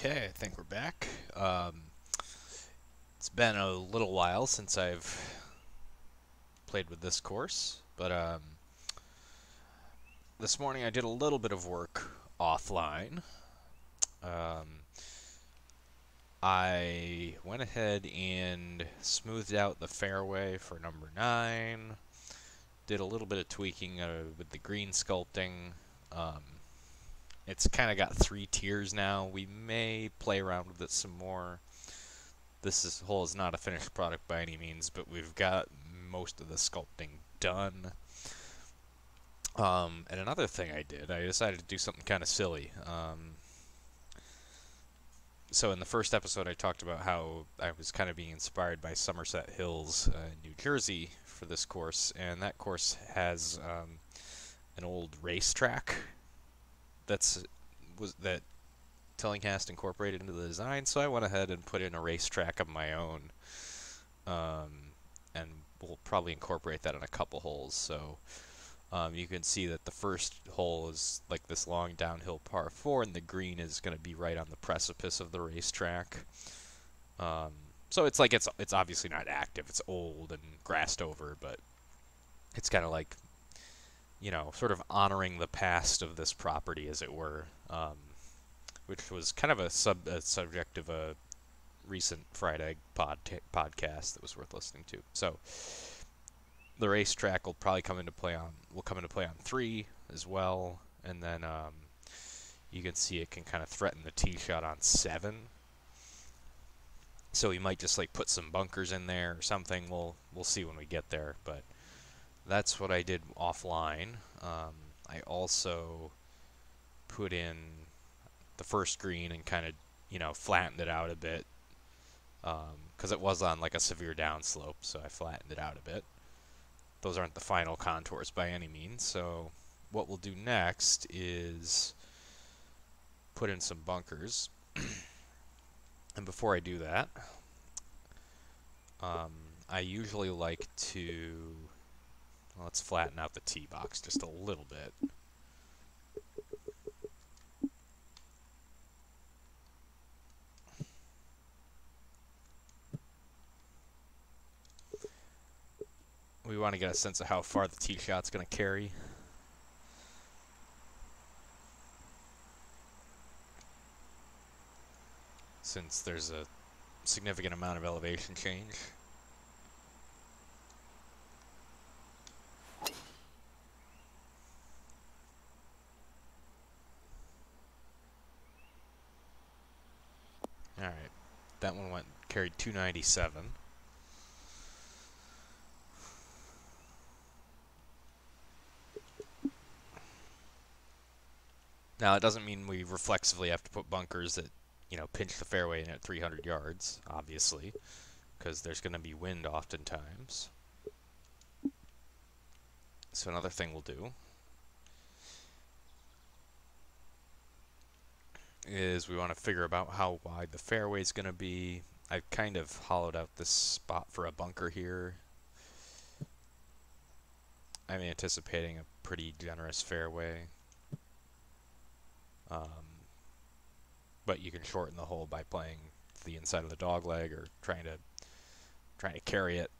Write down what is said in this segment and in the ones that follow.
Okay, I think we're back. It's been a little while since I've played with this course, but this morning I did a little bit of work offline. Um, I went ahead and smoothed out the fairway for number 9, did a little bit of tweaking with the green sculpting. Um, it's kind of got 3 tiers now. We may play around with it some more. This hole is not a finished product by any means, but we've got most of the sculpting done. And another thing I decided to do something kind of silly. So in the first episode, I talked about how I was kind of being inspired by Somerset Hills, New Jersey, for this course, and that course has an old racetrack that Tillinghast incorporated into the design, so I went ahead and put in a racetrack of my own, and we'll probably incorporate that in a couple holes. So you can see that the first hole is like this long downhill par 4, and the green is going to be right on the precipice of the racetrack. So it's obviously not active. It's old and grassed over, but it's kind of like, sort of honoring the past of this property, as it were. Which was kind of a subject of a recent Fried Egg podcast that was worth listening to. So the racetrack will probably come into play on 3 as well, and then you can see it can kind of threaten the tee shot on 7. So we might just like put some bunkers in there or something. We'll see when we get there, but that's what I did offline. I also put in the first green and kind of, flattened it out a bit, because it was on like a severe downslope, so I flattened it out a bit. Those aren't the final contours by any means, so what we'll do next is put in some bunkers. And before I do that, I usually like to, let's flatten out the tee box just a little bit. We want to get a sense of how far the tee shot's going to carry. Since there's a significant amount of elevation change. Alright, that one carried 297. Now, it doesn't mean we reflexively have to put bunkers that, pinch the fairway in at 300 yards, obviously, because there's going to be wind oftentimes. So another thing we'll do is we want to figure out how wide the fairway is going to be. I've kind of hollowed out this spot for a bunker here. I'm anticipating a pretty generous fairway. But you can shorten the hole by playing the inside of the dog leg or trying to carry it.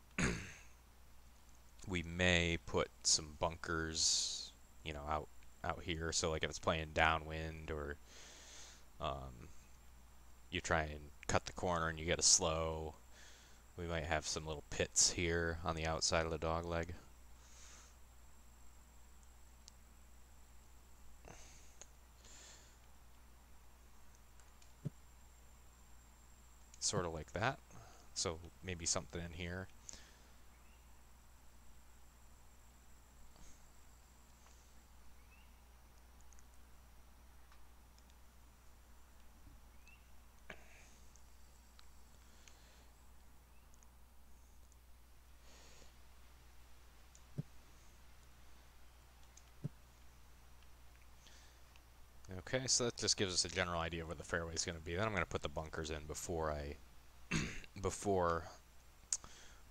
We may put some bunkers, out here. So like if it's playing downwind, or you try and cut the corner and you get a slow, we might have some little pits here on the outside of the dog leg. Sort of like that. So maybe something in here. Okay, so that just gives us a general idea of where the fairway is going to be. Then I'm going to put the bunkers in before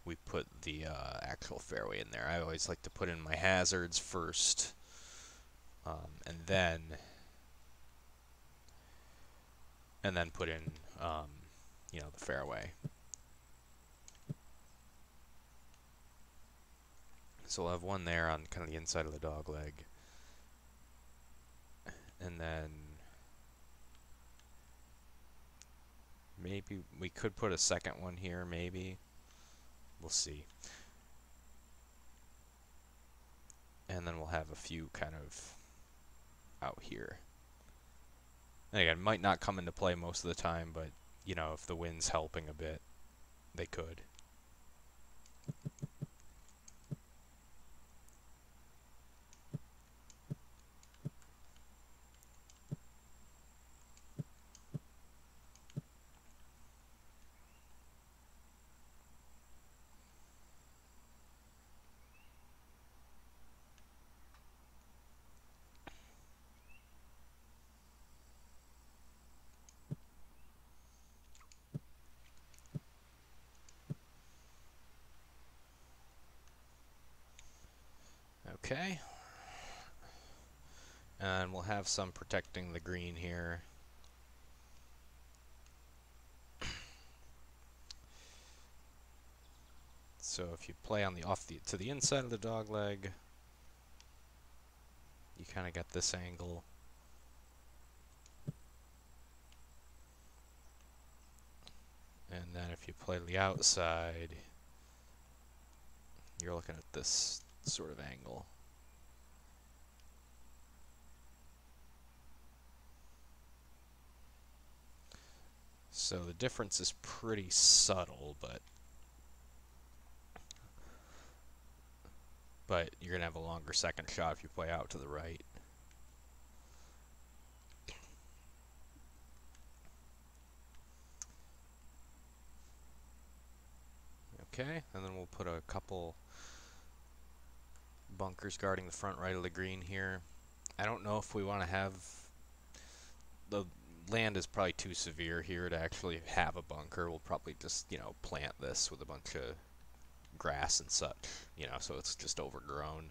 we put the actual fairway in there. I always like to put in my hazards first, and and then put in, you know, the fairway. So we'll have one there on kind of the inside of the dog leg. And then maybe we could put a second one here, maybe. We'll see. And then we'll have a few kind of out here. And again, might not come into play most of the time, but, you know, if the wind's helping a bit, they could. Okay. And we'll have some protecting the green here. So if you play on the to the inside of the dog leg, you kind of get this angle. And then if you play the outside, you're looking at this sort of angle. So the difference is pretty subtle, but you're going to have a longer second shot if you play out to the right. Okay, and then we'll put a couple bunkers guarding the front right of the green here. I don't know if we want to have... The land is probably too severe here to actually have a bunker. We'll probably just, you know, plant this with a bunch of grass and such, you know, so it's just overgrown.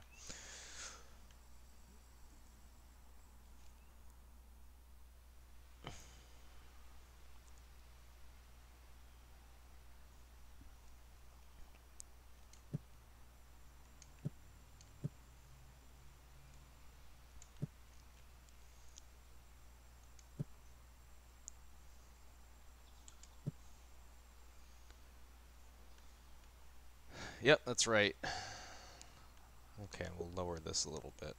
Yep, that's right. Okay, we'll lower this a little bit.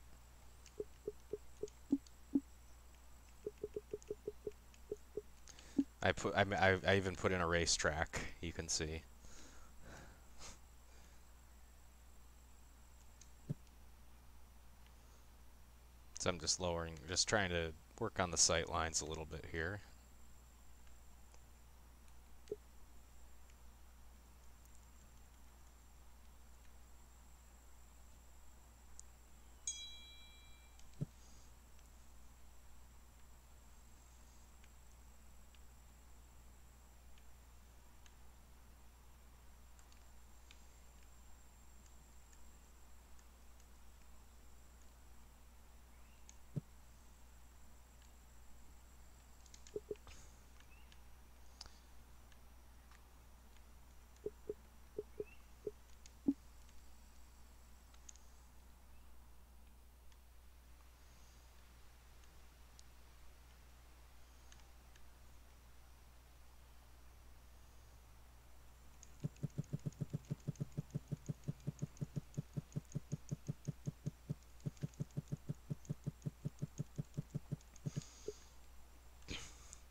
I even put in a racetrack, you can see. So I'm just lowering, just trying to work on the sight lines a little bit here.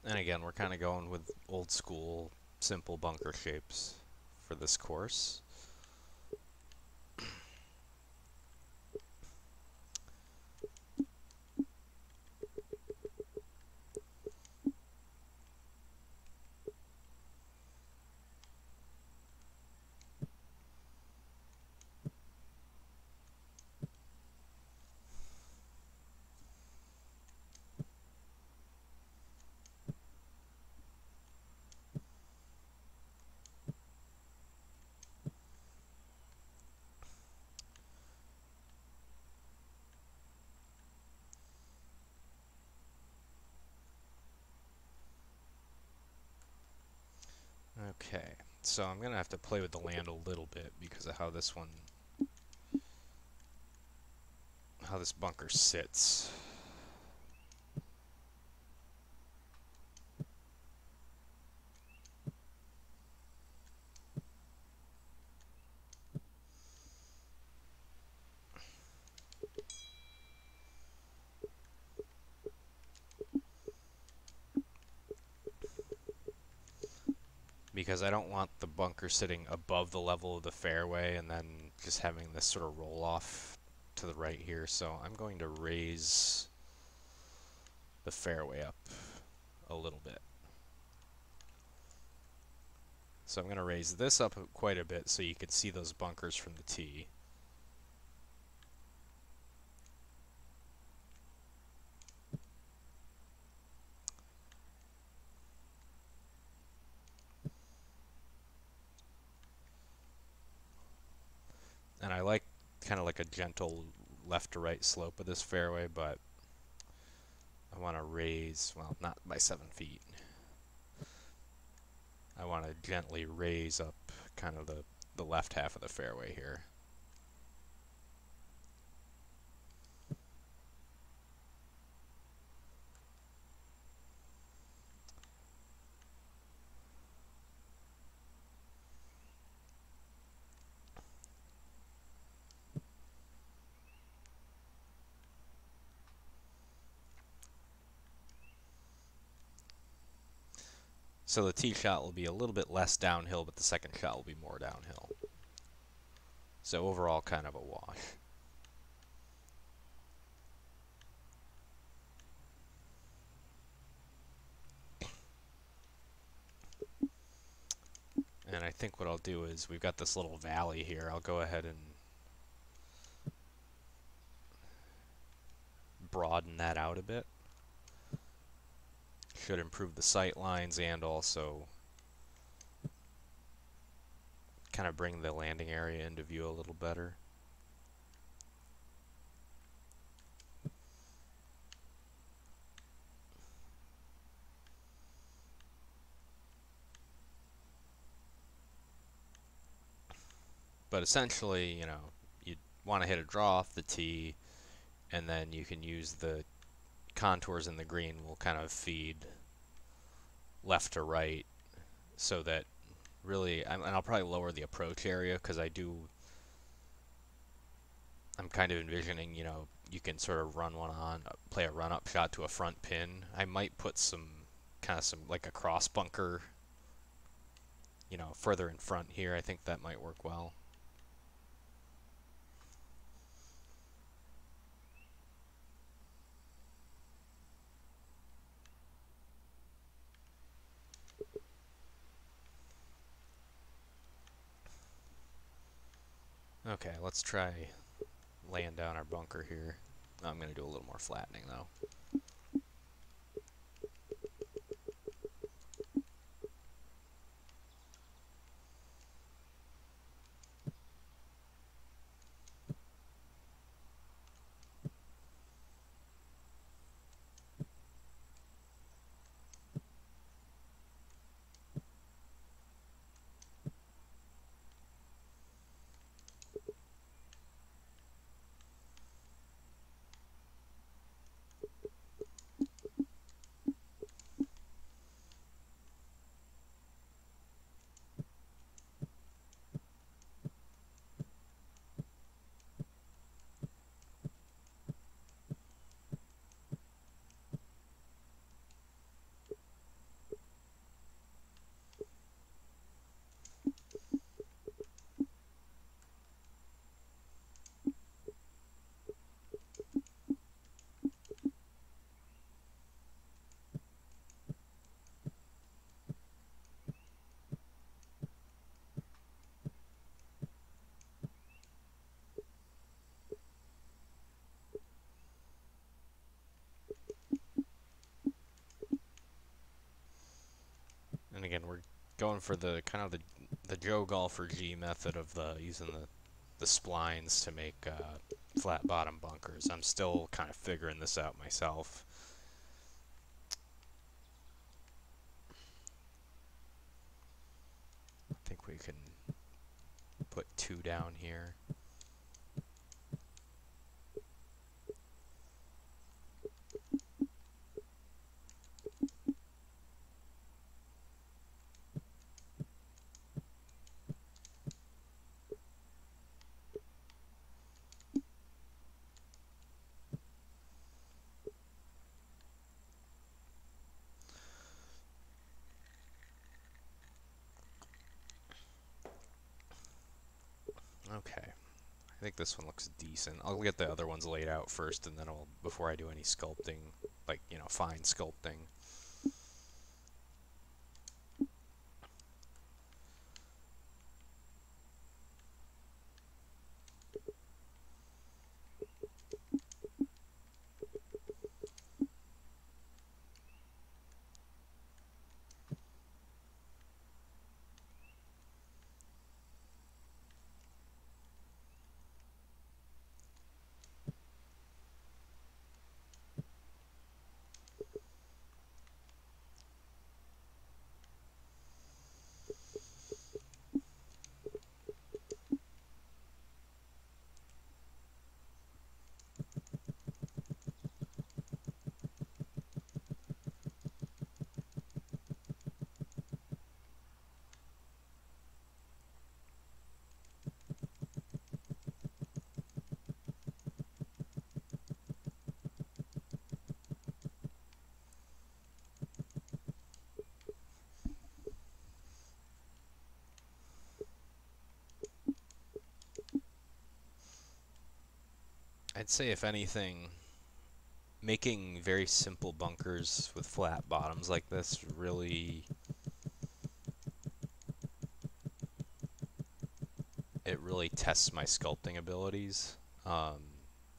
And again, we're kind of going with old school, simple bunker shapes for this course. Okay, so I'm gonna have to play with the land a little bit because of how this bunker sits. Because I don't want the bunker sitting above the level of the fairway and then just having this sort of roll off to the right here. So I'm going to raise the fairway up a little bit. So I'm going to raise this up quite a bit so you can see those bunkers from the tee. And I like kind of like a gentle left to right slope of this fairway, but I want to raise, well, not by 7 feet. I want to gently raise up kind of the left half of the fairway here. So the tee shot will be a little bit less downhill, but the second shot will be more downhill. So overall, kind of a wash. And I think what I'll do is, we've got this little valley here. I'll go ahead and broaden that out a bit. Should improve the sight lines and also kind of bring the landing area into view a little better. But essentially, you know, you want to hit a draw off the tee, and then you can use the contours in the green will kind of feed left to right, so that really, and I'll probably lower the approach area because I'm kind of envisioning, you know, you can sort of run one on, play a run up shot to a front pin. I might put some like a cross bunker, you know, further in front here. I think that might work well. Okay, let's try laying down our bunker here. I'm going to do a little more flattening though. And again, we're going for the kind of the Joe Golfer G method of using the splines to make flat bottom bunkers. I'm still kind of figuring this out myself. we can put 2 down here. Okay, I think this one looks decent. I'll get the other ones laid out first, and then before I do any sculpting, like, you know, fine sculpting. I'd say, if anything, making very simple bunkers with flat bottoms like this really, it really tests my sculpting abilities,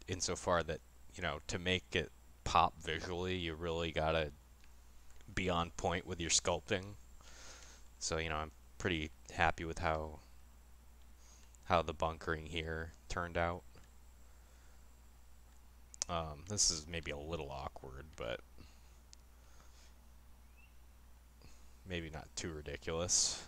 insofar that, you know, to make it pop visually, you really gotta be on point with your sculpting. So, you know, I'm pretty happy with how the bunkering here turned out. This is maybe a little awkward, but maybe not too ridiculous.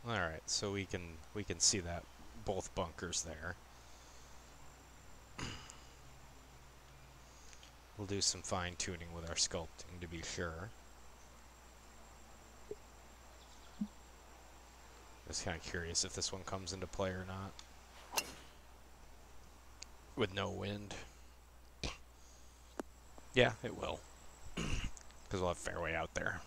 All right, so we can see that both bunkers there. We'll do some fine tuning with our sculpting to be sure. Just kind of curious if this one comes into play or not. With no wind. Yeah, it will. Because we'll have fairway out there.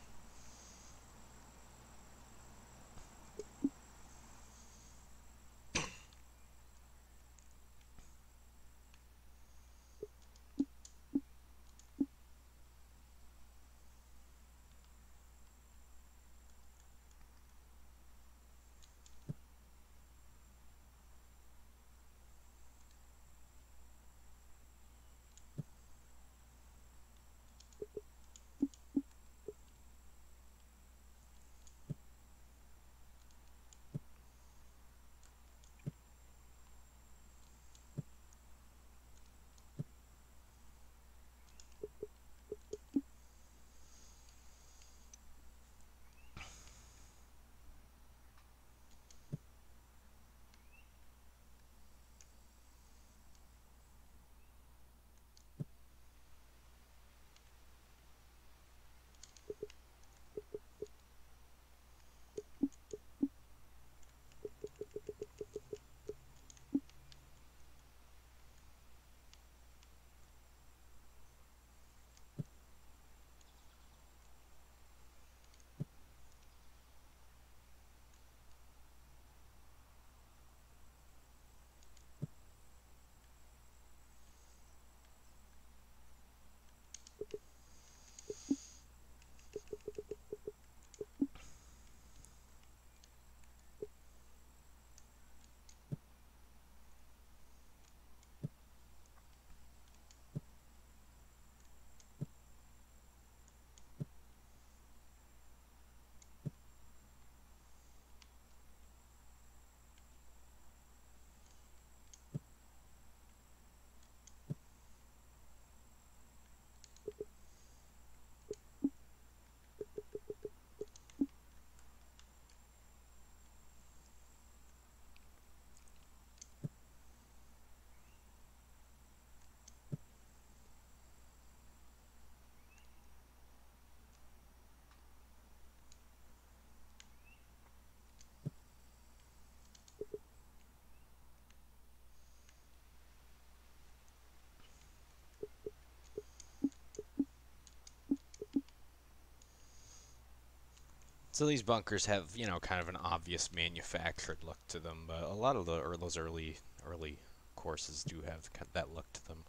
So these bunkers have, you know, kind of an obvious manufactured look to them, but a lot of those early courses do have that look to them.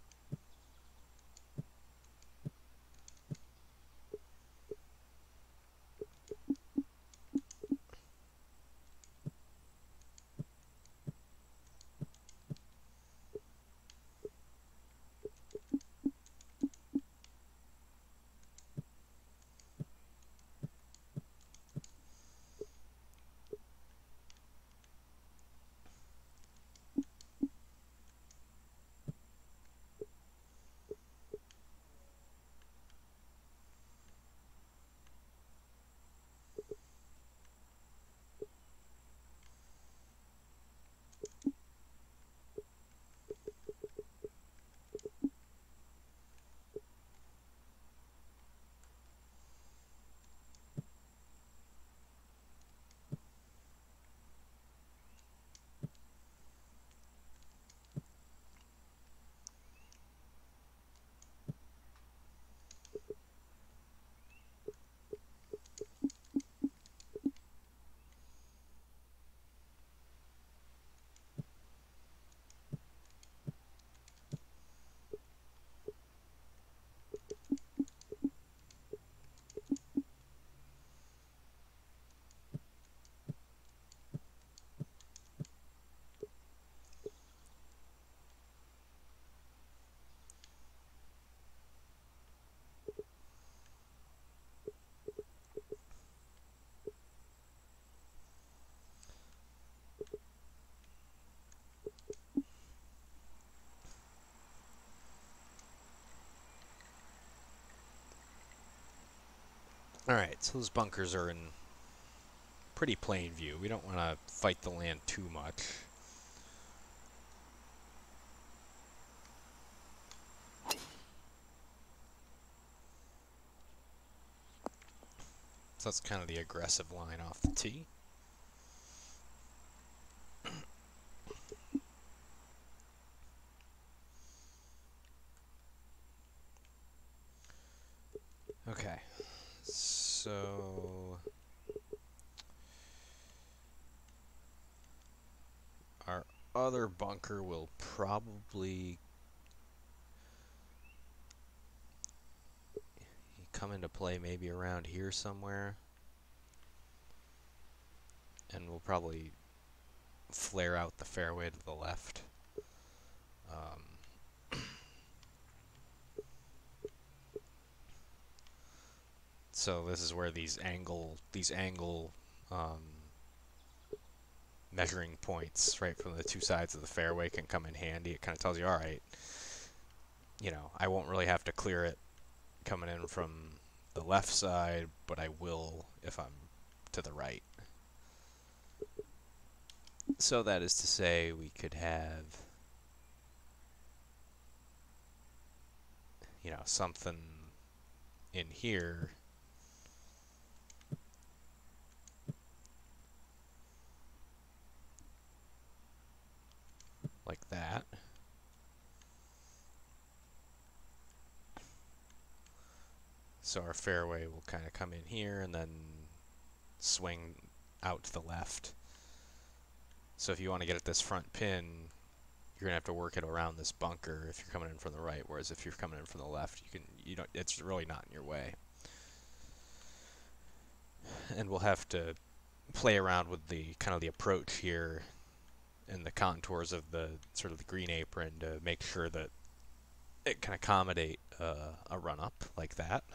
Alright, so those bunkers are in pretty plain view. We don't want to fight the land too much. So that's kind of the aggressive line off the tee. Okay, so our other bunker will probably come into play maybe around here somewhere. And we'll probably flare out the fairway to the left. So this is where these angle measuring points right from the two sides of the fairway can come in handy. It kind of tells you, all right, you know, I won't really have to clear it coming in from the left side, but I will if I'm to the right. So that is to say we could have, you know, something in here like that. So our fairway will kind of come in here and then swing out to the left. So if you want to get at this front pin, you're gonna have to work it around this bunker if you're coming in from the right. Whereas if you're coming in from the left, it's really not in your way. And we'll have to play around with the kind of the approach here and the contours of the sort of the green apron to make sure that it can accommodate a run up like that.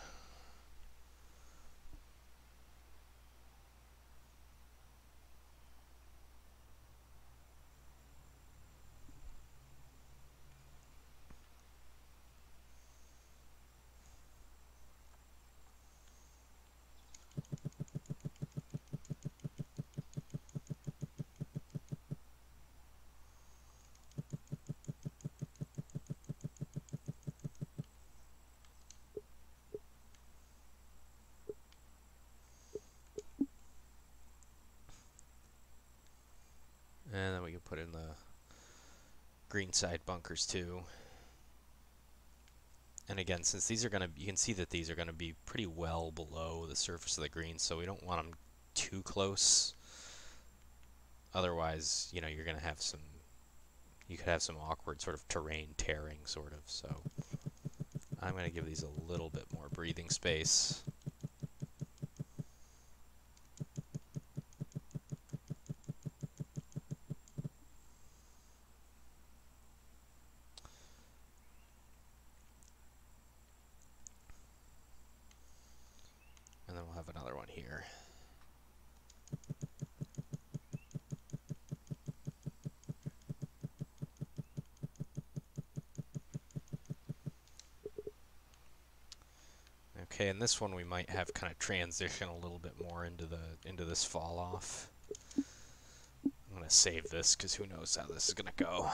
And then we can put in the green side bunkers too. And again, since these are going to, you can see that these are going to be pretty well below the surface of the green, so we don't want them too close. Otherwise, you know, you're going to have some, you could have some awkward sort of terrain tearing, sort of. So I'm going to give these a little bit more breathing space. And then we'll have another one here. Okay, and this one we might have kind of transition a little bit more into this fall off. I'm gonna save this because who knows how this is gonna go.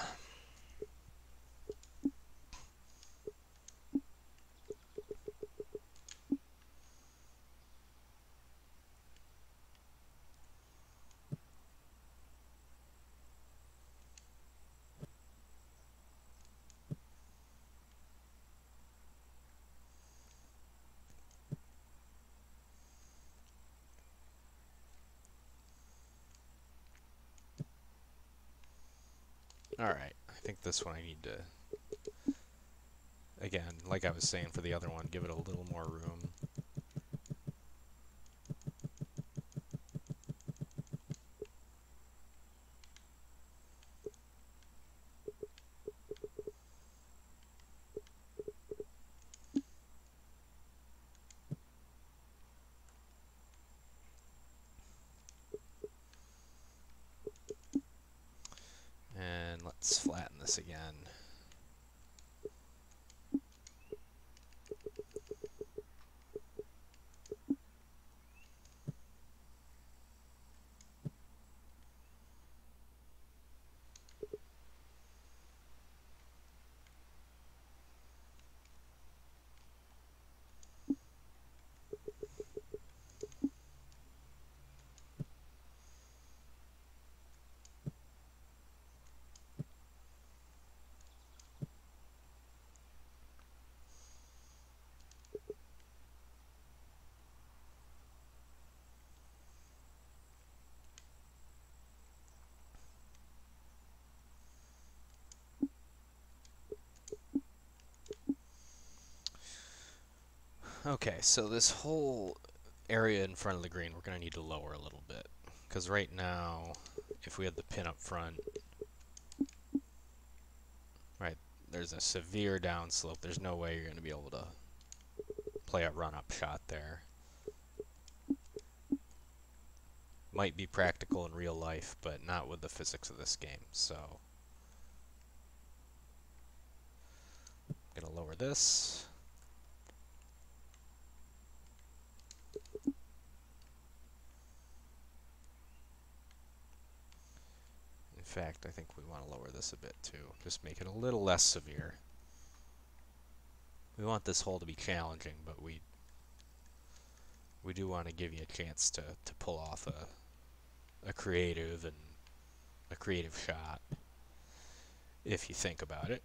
Alright, I think this one I need to, again, like I was saying for the other one, give it a little more room. And let's flatten this again. Okay, so this whole area in front of the green we're going to need to lower a little bit. Because right now, if we had the pin up front, right, there's a severe downslope. There's no way you're going to be able to play a run-up shot there. Might be practical in real life, but not with the physics of this game. So I'm going to lower this. In fact, I think we want to lower this a bit too. Just make it a little less severe. We want this hole to be challenging, but we do want to give you a chance to pull off a creative shot if you think about it.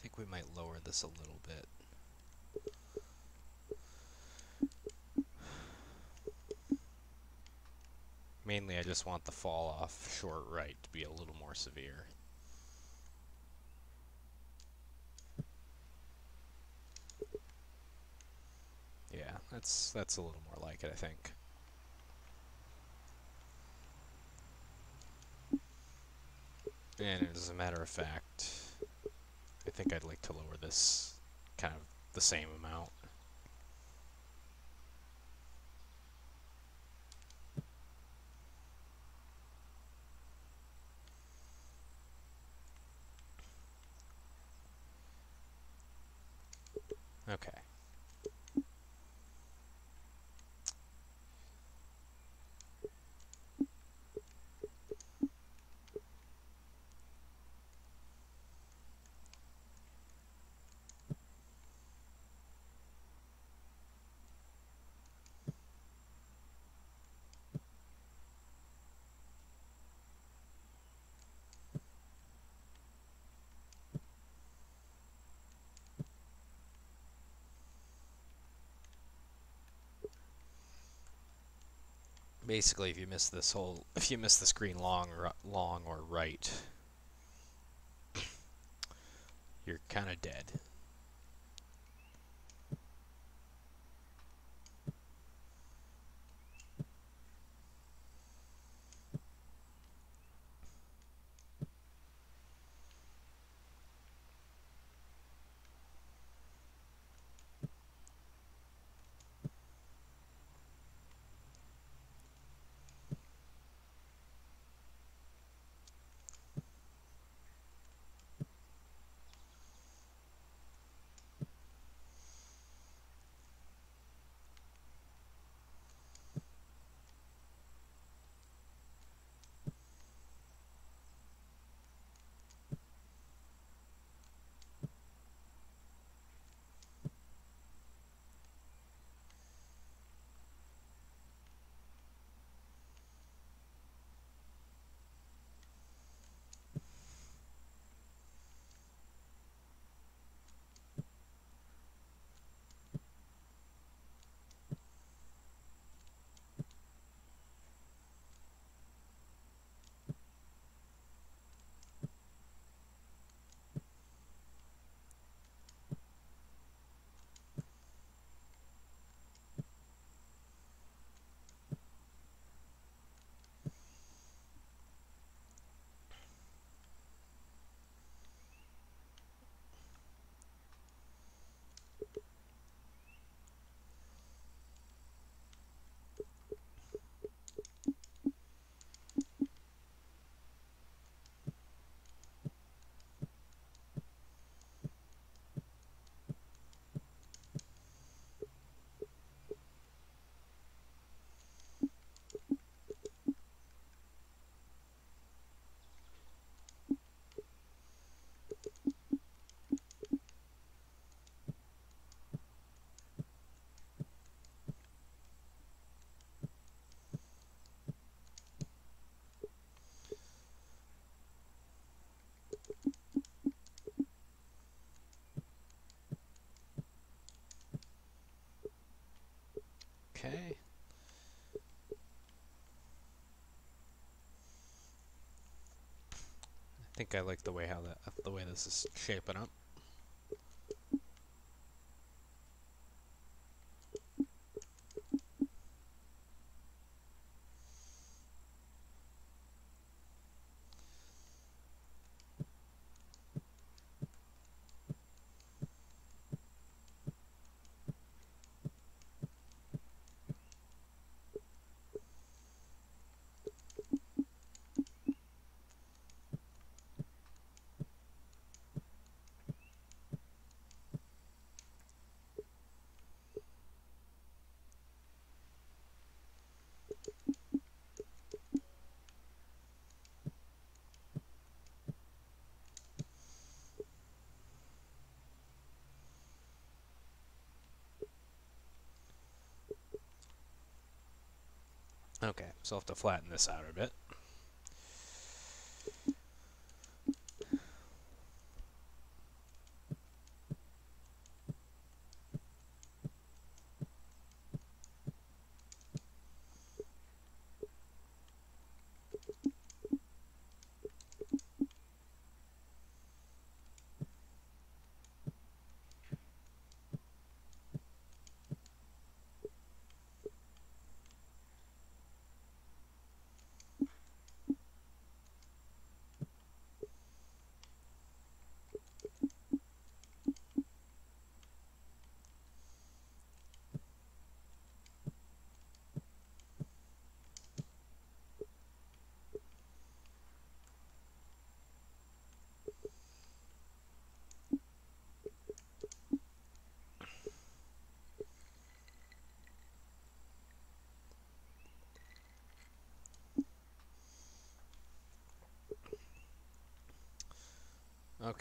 think we might lower this a little bit. Mainly I just want the fall off short right to be a little more severe. Yeah, that's a little more like it, I think. And as a matter of fact, I think I'd like to lower this kind of the same amount. Okay. Basically, if you miss this green long or right, you're kind of dead. Okay. I think I like the way this is shaping up. Okay, so I'll have to flatten this out a bit.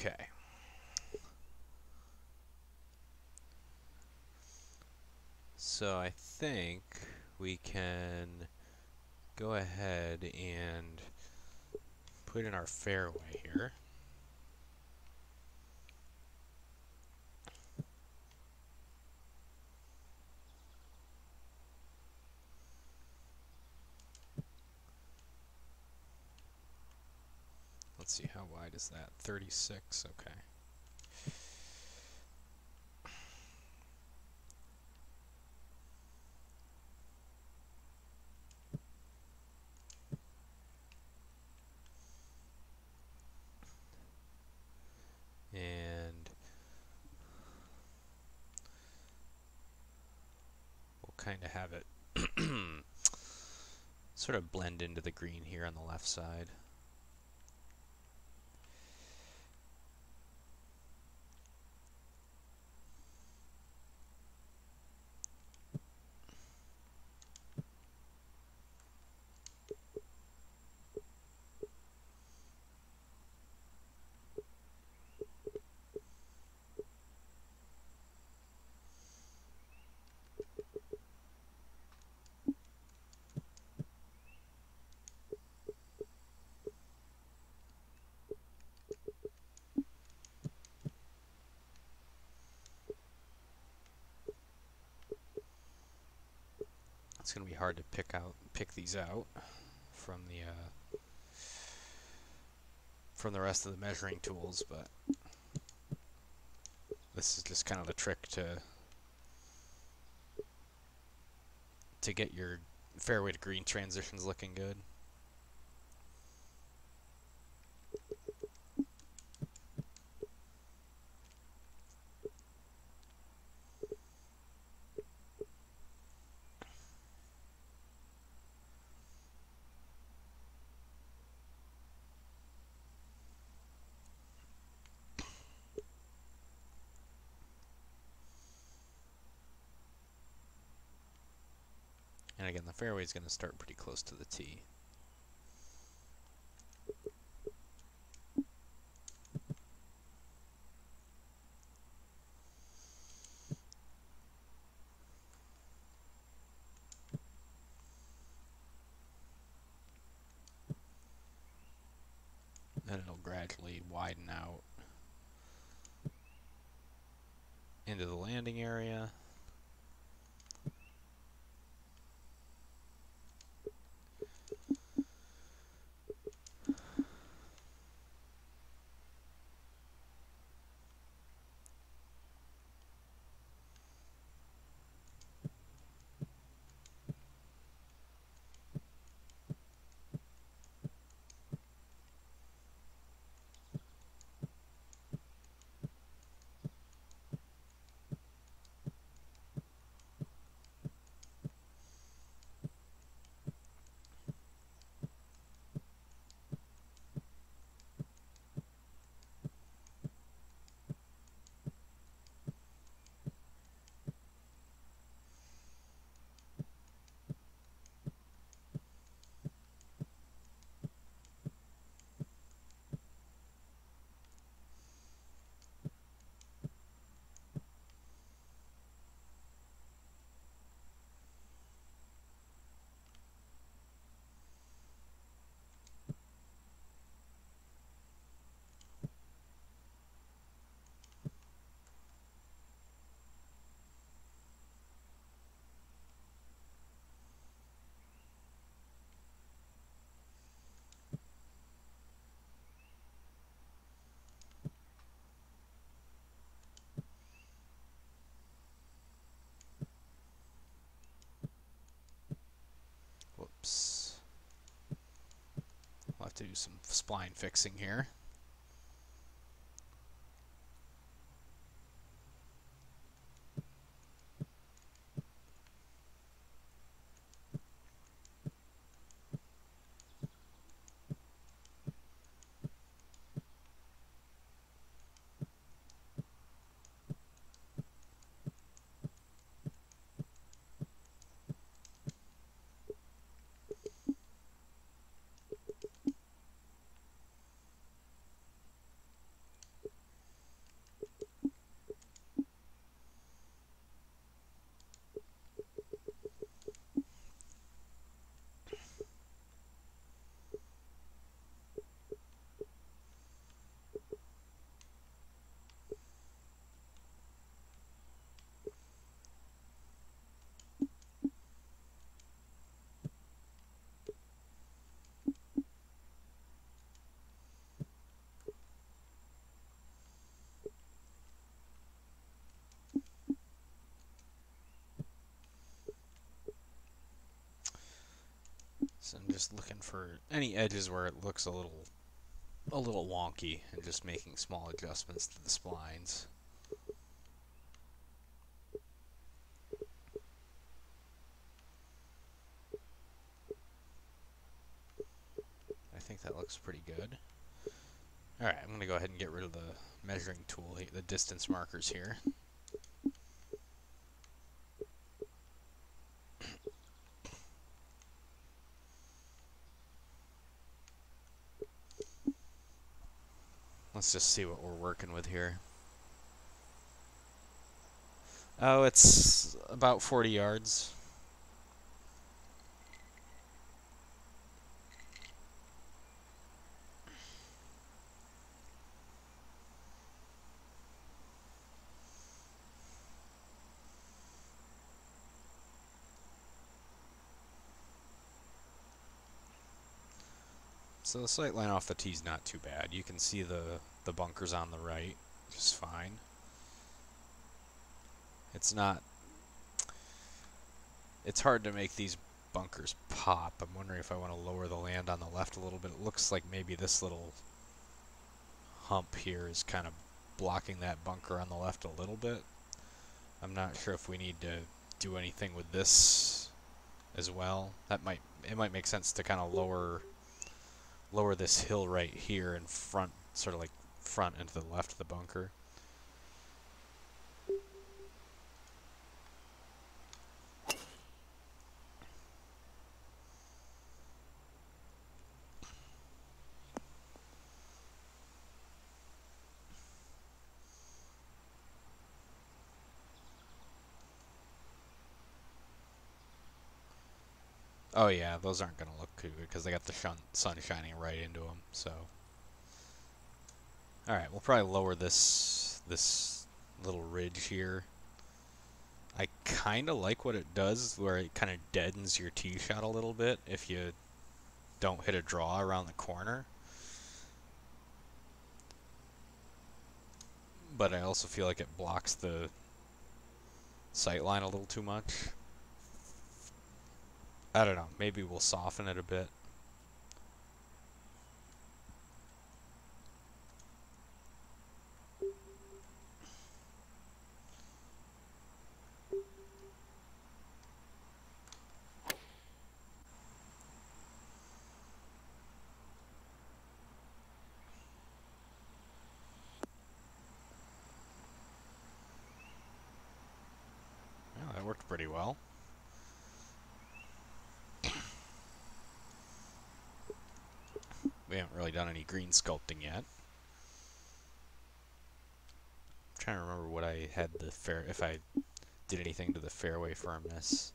Okay. So I think we can go ahead and put in our fairway here. Let's see, how wide is that? 36, okay. And we'll kind of have it sort of blend into the green here on the left side. It's going to be hard to pick these out from the rest of the measuring tools, but this is just kind of the trick to get your fairway to green transitions looking good. And again, the fairway is going to start pretty close to the tee. Then it'll gradually widen out into the landing area. Whoops. We'll have to do some spline fixing here. So I'm just looking for any edges where it looks a little wonky and just making small adjustments to the splines. I think that looks pretty good. Alright, I'm going to go ahead and get rid of the measuring tool, the distance markers here. Let's just see what we're working with here. Oh, it's about 40 yards. So the sight line off the tee's not too bad. You can see the bunkers on the right just fine. It's hard to make these bunkers pop. I'm wondering if I want to lower the land on the left a little bit. It looks like maybe this little hump here is kind of blocking that bunker on the left a little bit. I'm not sure if we need to do anything with this as well. It might make sense to kind of lower this hill right here in front, sort of like front and to the left of the bunker. Oh yeah, those aren't going to look too good because they got the sun shining right into them. So, all right, we'll probably lower this little ridge here. I kind of like what it does, where it kind of deadens your tee shot a little bit if you don't hit a draw around the corner. But I also feel like it blocks the sight line a little too much. I don't know, maybe we'll soften it a bit. Yeah, that worked pretty well. We haven't really done any green sculpting yet. I'm trying to remember what I had if I did anything to the fairway firmness.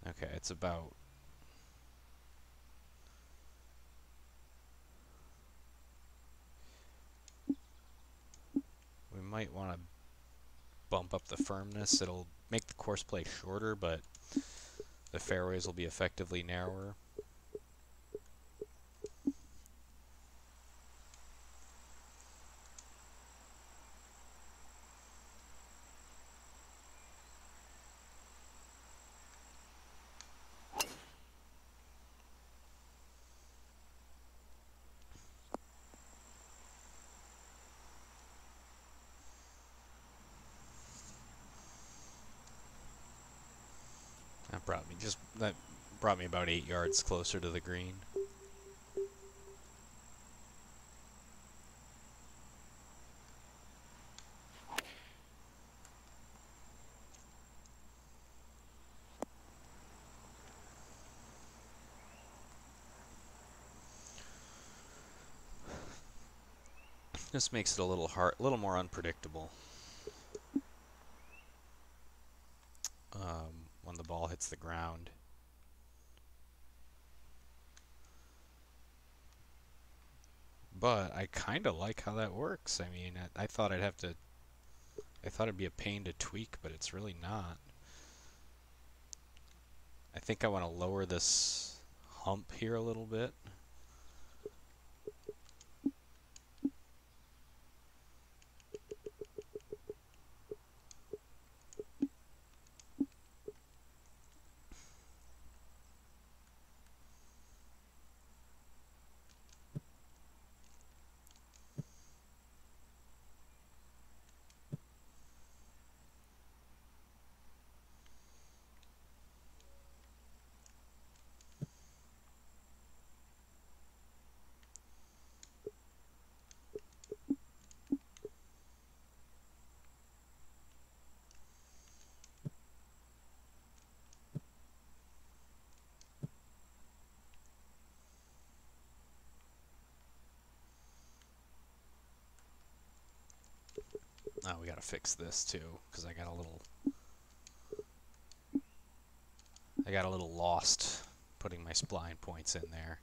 Okay, it's about... We might want to bump up the firmness. It'll make the course play shorter, but the fairways will be effectively narrower. That brought me about 8 yards closer to the green. This makes it a little more unpredictable when the ball hits the ground. But I kind of like how that works. I mean, I thought it'd be a pain to tweak, but it's really not. I think I want to lower this hump here a little bit. we gotta fix this too, because I got a little lost putting my spline points in there.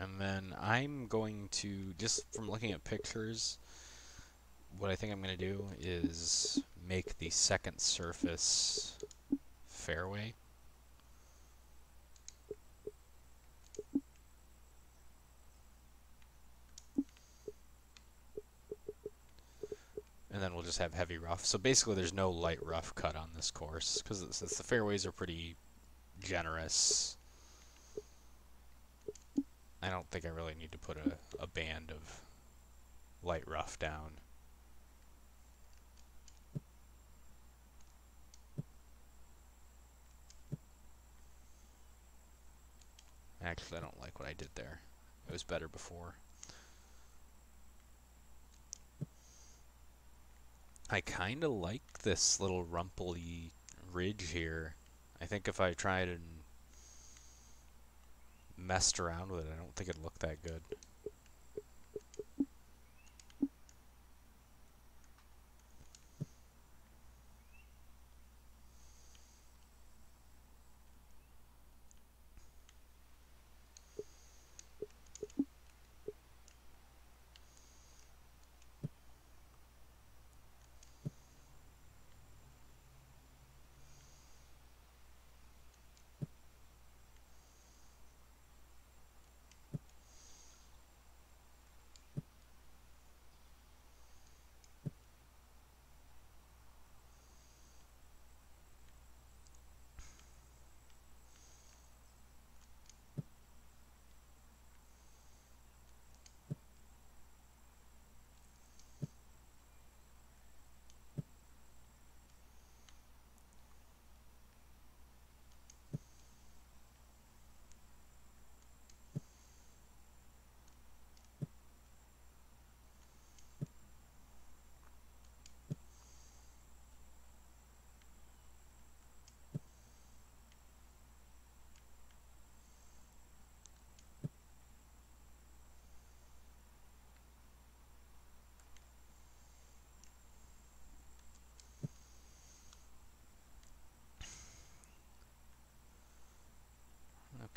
And then I'm going to, just from looking at pictures, what I think I'm going to do is make the second surface fairway. And then we'll just have heavy rough. So basically there's no light rough cut on this course, because since the fairways are pretty generous, I don't think I really need to put a band of light rough down. Actually, I don't like what I did there. It was better before. I kind of like this little rumply ridge here. I think if I tried and messed around with it, I don't think it'd look that good.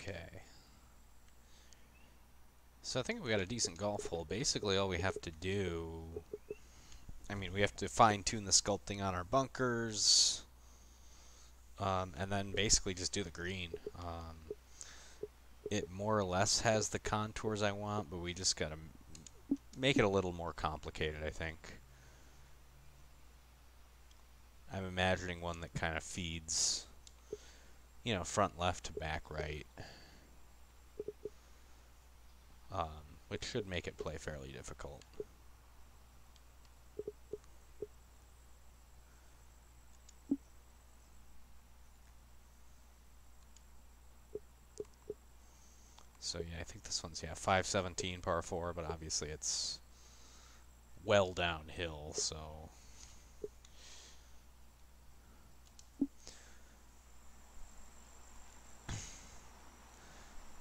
Okay. So I think we got a decent golf hole. Basically all we have to do, I mean, we have to fine-tune the sculpting on our bunkers, and then basically just do the green. It more or less has the contours I want, but we just gotta make it a little more complicated, I think. I'm imagining one that kind of feeds, you know, front left to back right, which should make it play fairly difficult. So yeah, I think this one's, yeah, 517 par 4, but obviously it's well downhill, so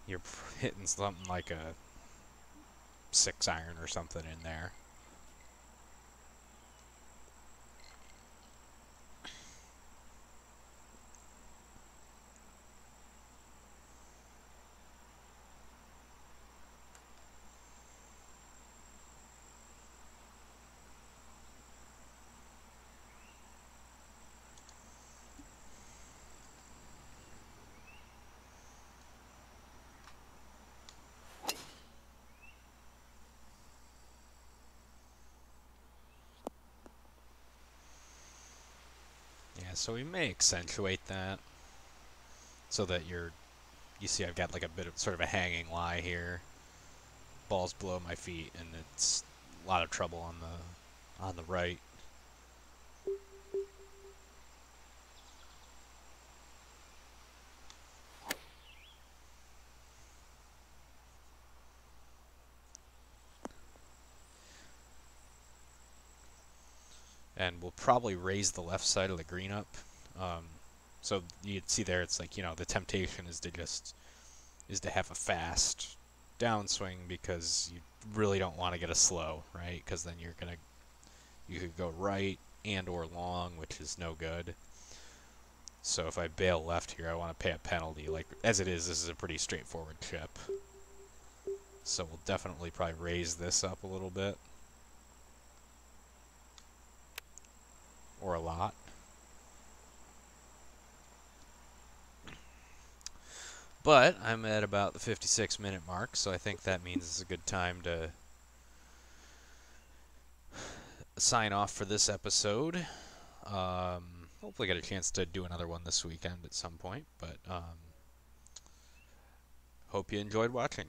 you're hitting something like a 6-iron or something in there. Yeah, so we may accentuate that so that you see I've got like a bit of sort of a hanging lie here. Ball's below my feet, and it's a lot of trouble on the right. and we'll probably raise the left side of the green up. So you'd see there, it's like, the temptation is to have a fast downswing, because you really don't want to get a slow, right? Because then you could go right and or long, which is no good. So if I bail left here, I want to pay a penalty. Like, as it is, this is a pretty straightforward chip. So we'll definitely probably raise this up a little bit. Or a lot. But I'm at about the 56-minute mark, so I think that means it's a good time to sign off for this episode. Hopefully get a chance to do another one this weekend at some point, but hope you enjoyed watching.